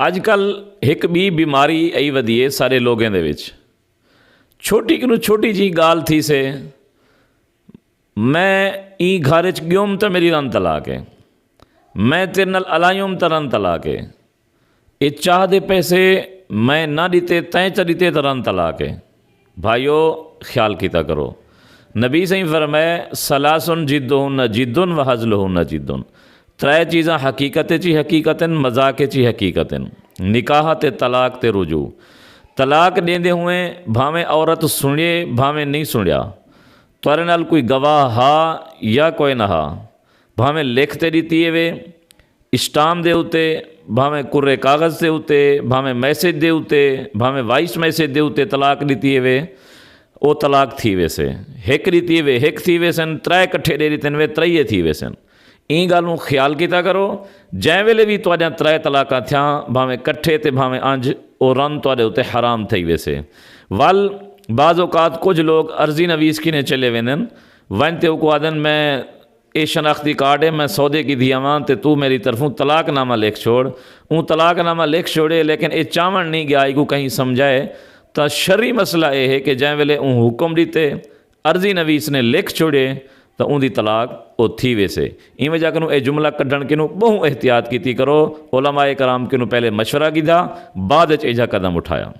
अजकल एक भी बीमारी आई वधी है सारे लोगों के विच। छोटी कि छोटी जी गाल थी से मैं ई घर च गयुम तो मेरी रन तलाक है, मैं तेरे नाल अलायुम तो रन तलाक है, ये चाह दे पैसे मैं ना दिते तैं च दिते तो रन तलाक है। भाइयों ख्याल किया करो, नबी सही फरमाए सलासुन जिद्दुन जिद्दुन व हज़लुहुन जिद्दुन, त्रै चीज़ां हकीकत ची हकीकतन मजाक ची हकीकतन, निकाह ते तलाक ते रुजू। तलाक देंदे हुए भावें औरत सुने भावें नहीं सुनिया, तुहारे नाल कोई गवाह हा या कोई ना हा, भावें लिख ते दी वे स्टाम दे उत्ते, भावें कुर्रे कागज़ के उत्ते, भावें मैसेज दे उत्ते, भावें वॉइस मैसेज दे उत्ते तलाक दी वे, वो तलाक थी वैसे। एक दी वे एक थी वे सन, त्रै कट्ठे दे दिते वे त्रईए थी वे सन। ई गल नूं ख्याल किया करो, जै वेले भी तुहाडियां त्रै तलाकां थियां भावें कट्ठे ते भावें अंज, वो रन तुहाडे उत्ते हराम थी वैसे। वल बाज़ औकात कुछ लोग अर्जी नवीस किने चले वेंदन, वन ते को आदन मैं ये शनाख्ती कार्ड है, मैं सौदे की दिया वां ते तू मेरी तरफों तलाकनामा लिख छोड़। ऊँ तलाकनामा लिख छोड़े लेकिन ये चावण नहीं गया को कहीं समझाए, तो शर्री मसला यह है कि जै वेले ऊँ हुक्म दीते अर्जी नवीस ने लिख छोड़े तो उनकी तलाक वो थी वैसे। इवें जाकर यह जुमला कढ़ण कि बहु एहतियात की करो। उलमाए कराम कि पहले मशवरा किया, बाद एजा कदम उठाया।